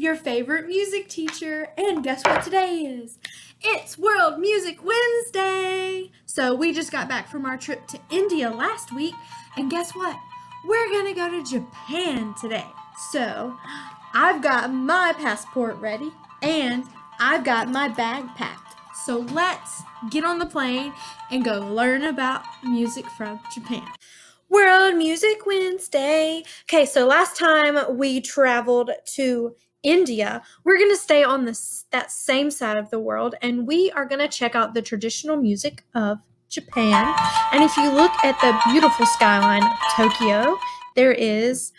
your favorite music teacher. And guess what today is? It's World Music Wednesday. So we just got back from our trip to India last week. And guess what? We're going to go to Japan today. So I've got my passport ready and I've got my bag packed. So let's get on the plane and go learn about music from Japan. World Music Wednesday. Okay, so last time we traveled to India, we're going to stay on that same side of the world and we are going to check out the traditional music of Japan. And if you look at the beautiful skyline of Tokyo, there is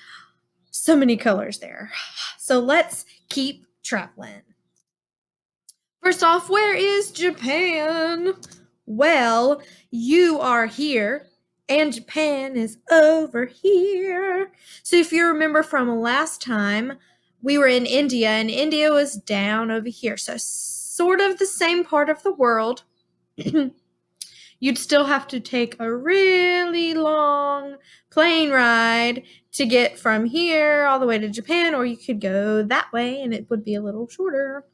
so many colors there. So let's keep traveling. First off, where is Japan? Well, you are here and Japan is over here. So if you remember from last time, we were in India and India was down over here. So sort of the same part of the world. You'd still have to take a really long plane ride to get from here all the way to Japan, or you could go that way and it would be a little shorter.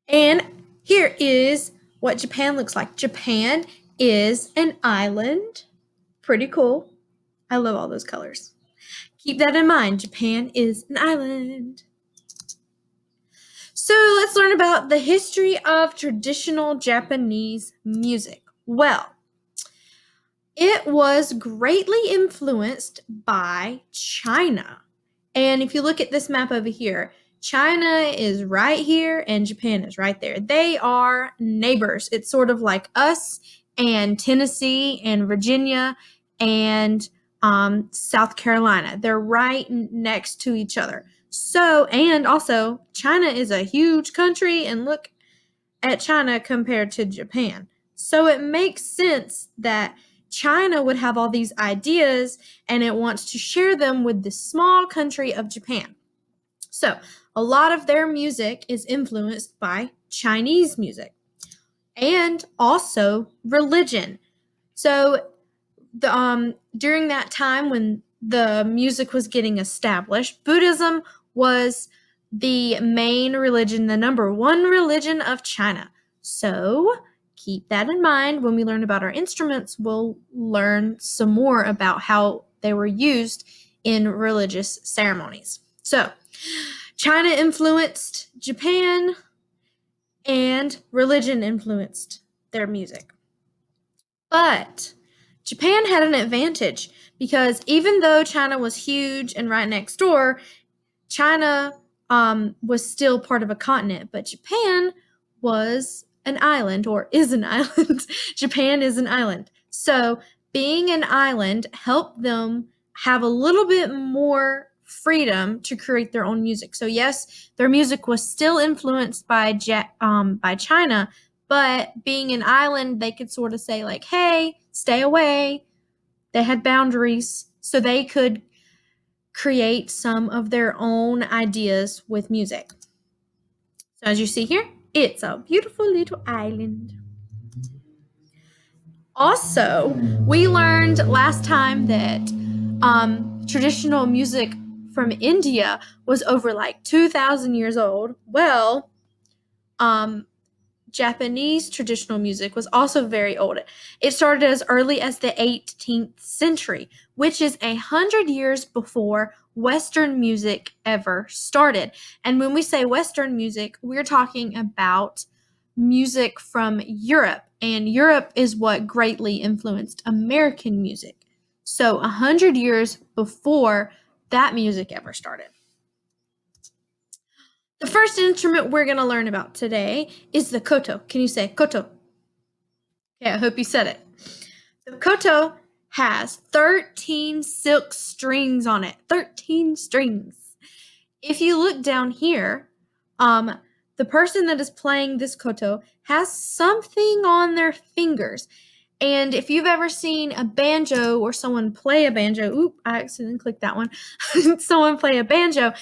And here is what Japan looks like. Japan is an island. Pretty cool. I love all those colors. Keep that in mind. Japan is an island. So let's learn about the history of traditional Japanese music. Well, it was greatly influenced by China. And if you look at this map over here, China is right here and Japan is right there. They are neighbors. It's sort of like us and Tennessee and Virginia and South Carolina. They're right next to each other. So, and also, China is a huge country, and look at China compared to Japan. So it makes sense that China would have all these ideas and it wants to share them with the small country of Japan. So a lot of their music is influenced by Chinese music and also religion. So during that time when the music was getting established, Buddhism was the main religion, the number one religion of China. So keep that in mind. When we learn about our instruments, we'll learn some more about how they were used in religious ceremonies. So China influenced Japan and religion influenced their music. But Japan had an advantage because even though China was huge and right next door, China was still part of a continent, but Japan was an island, or is an island. Japan is an island. So being an island helped them have a little bit more freedom to create their own music. So yes, their music was still influenced by China, but being an island, they could sort of say like, hey, stay away. They had boundaries, so they could create some of their own ideas with music. So as you see here, it's a beautiful little island. Also, we learned last time that traditional music from India was over like 2,000 years old. Well, Japanese traditional music was also very old. It started as early as the 18th century, which is 100 years before Western music ever started. And when we say Western music, we're talking about music from Europe. And Europe is what greatly influenced American music. So 100 years before that music ever started. The first instrument we're going to learn about today is the koto. Can you say koto? Okay, I hope you said it. The koto has 13 silk strings on it. 13 strings. If you look down here, the person that is playing this koto has something on their fingers. And if you've ever seen a banjo or someone play a banjo, I accidentally clicked that one. Someone play a banjo.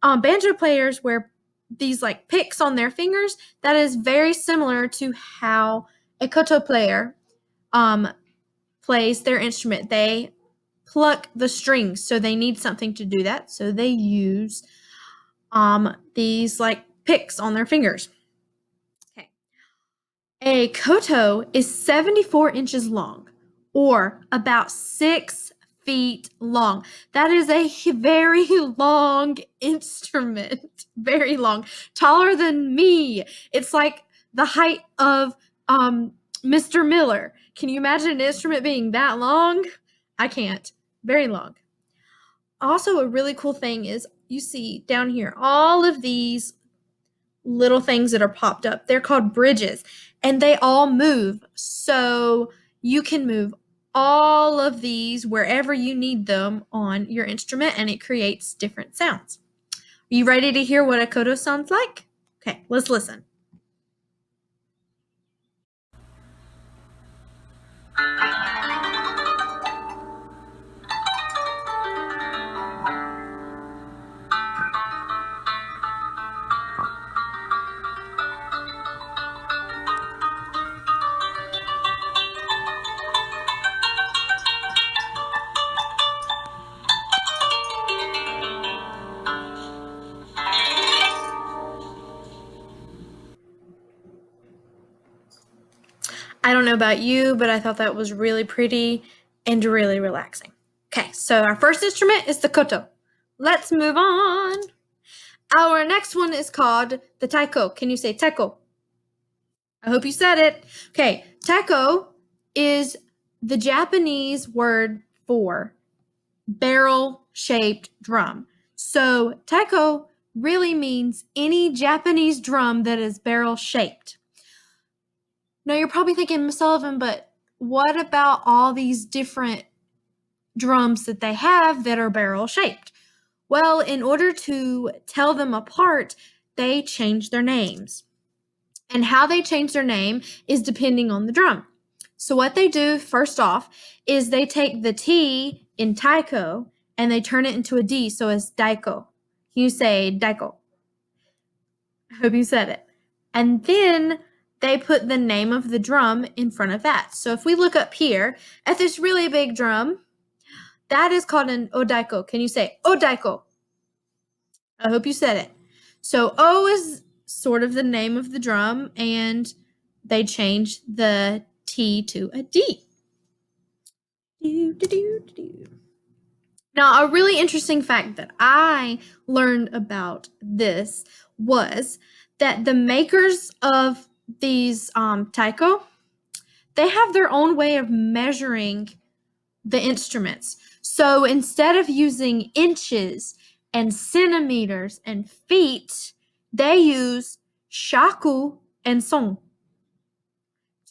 Banjo players wear these like picks on their fingers. That is very similar to how a koto player plays their instrument. They pluck the strings, so they need something to do that. So they use these like picks on their fingers. Okay. A koto is 74 inches long, or about 6 feet long. That is a very long instrument. Very long. Taller than me. It's like the height of Mr. Miller. Can you imagine an instrument being that long? I can't. Very long. Also, a really cool thing is you see down here all of these little things that are popped up. They're called bridges, and they all move. So you can move all of these wherever you need them on your instrument, and it creates different sounds. Are you ready to hear what a koto sounds like? Okay, let's listen. I don't know about you, but I thought that was really pretty and really relaxing. Okay, so our first instrument is the koto. Let's move on. Our next one is called the taiko. Can you say taiko? I hope you said it. Okay, taiko is the Japanese word for barrel-shaped drum. So taiko really means any Japanese drum that is barrel-shaped. Now you're probably thinking, Miss Sullivan, but what about all these different drums that they have that are barrel-shaped? Well, in order to tell them apart, they change their names. And how they change their name is depending on the drum. So what they do first off is they take the T in taiko and they turn it into a D, so it's daiko. You say daiko. I hope you said it. And then they put the name of the drum in front of that. So if we look up here at this really big drum, that is called an odaiko. Can you say odaiko? I hope you said it. So O is sort of the name of the drum, and they changed the T to a D. Now, a really interesting fact that I learned about this was that the makers of these taiko, they have their own way of measuring the instruments. So instead of using inches and centimeters and feet, they use shaku and son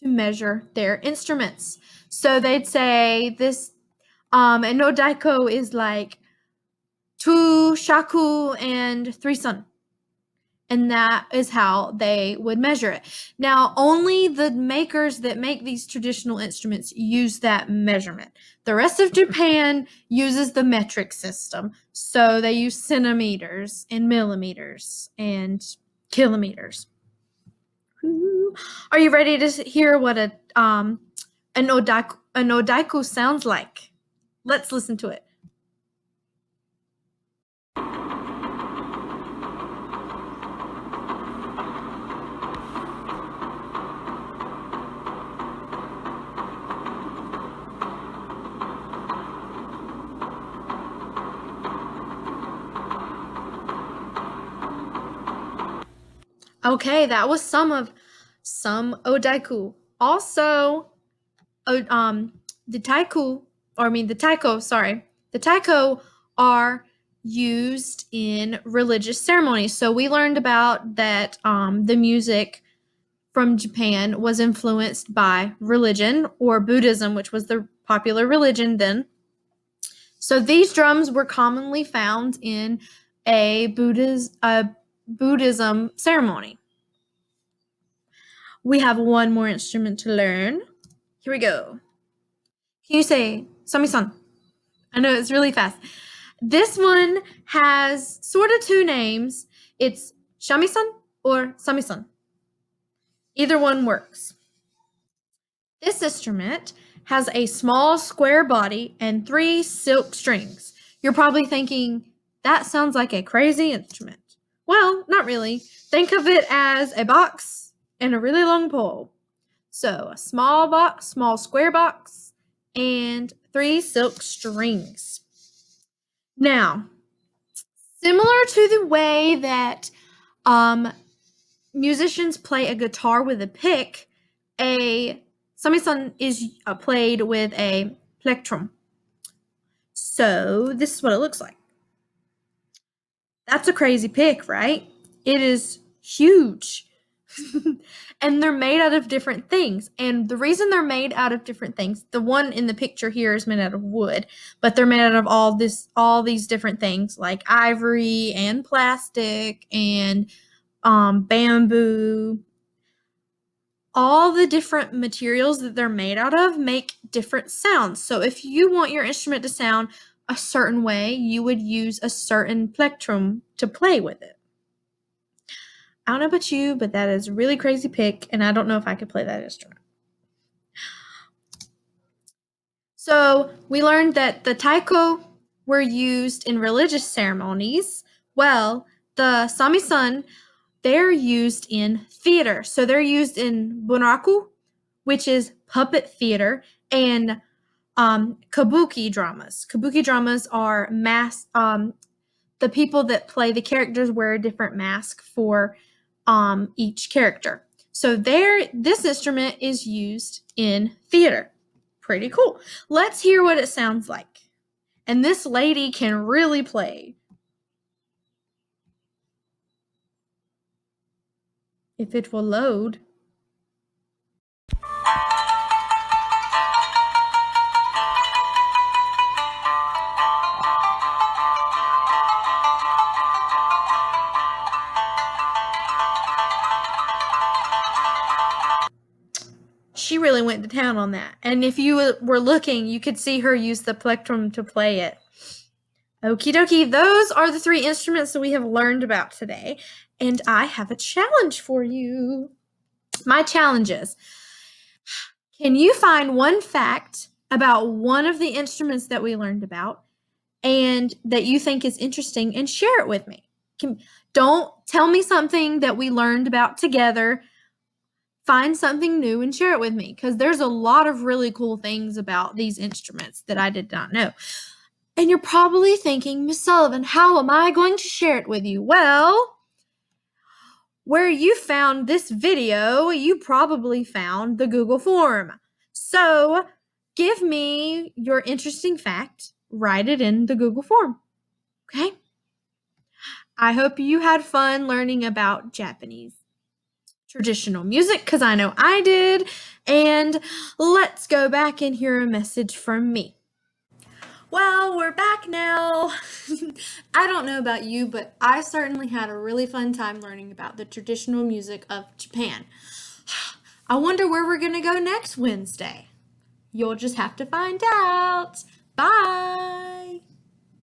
to measure their instruments. So they'd say this, an odaiko is like 2 shaku and 3 son. And that is how they would measure it. Now, only the makers that make these traditional instruments use that measurement. The rest of Japan uses the metric system. So they use centimeters and millimeters and kilometers. Are you ready to hear what an odaiko sounds like? Let's listen to it. Okay, that was some odaiko. Also, the taiko are used in religious ceremonies. So we learned about that the music from Japan was influenced by religion or Buddhism, which was the popular religion then. So these drums were commonly found in a Buddhism ceremony. We have one more instrument to learn. Here we go. Can you say sami-san? I know it's really fast. This one has sort of two names. It's shamisen or samisen. Either one works. This instrument has a small square body and 3 silk strings. You're probably thinking, that sounds like a crazy instrument. Well, not really. Think of it as a box and a really long pole. So a small box, small square box, and 3 silk strings. Now, similar to the way that musicians play a guitar with a pick, a samisen is played with a plectrum. So this is what it looks like. That's a crazy pick, right? It is huge. And they're made out of different things. And the reason they're made out of different things, the one in the picture here is made out of wood, but they're made out of all these different things like ivory and plastic and bamboo. All the different materials that they're made out of make different sounds. So if you want your instrument to sound a certain way, you would use a certain plectrum to play with it. I don't know about you, but that is a really crazy pick, and I don't know if I could play that instrument. So we learned that the taiko were used in religious ceremonies. Well, the samisen, they're used in theater. So they're used in bunraku, which is puppet theater, and kabuki dramas. Kabuki dramas are the people that play the characters wear a different mask for each character. So this instrument is used in theater. Pretty cool. Let's hear what it sounds like. And this lady can really play. If it will load. She really went to town on that. And if you were looking, you could see her use the plectrum to play it. Okie dokie, those are the 3 instruments that we have learned about today. And I have a challenge for you. My challenge is, can you find one fact about one of the instruments that we learned about and that you think is interesting and share it with me? Don't tell me something that we learned about together. Find something new and share it with me because there's a lot of really cool things about these instruments that I did not know. And you're probably thinking, Miss Sullivan, how am I going to share it with you? Well, where you found this video, you probably found the Google form. So give me your interesting fact, write it in the Google form. Okay? I hope you had fun learning about Japanese traditional music because I know I did. And let's go back and hear a message from me. Well, we're back now. I don't know about you, but I certainly had a really fun time learning about the traditional music of Japan. I wonder where we're going to go next Wednesday. You'll just have to find out. Bye.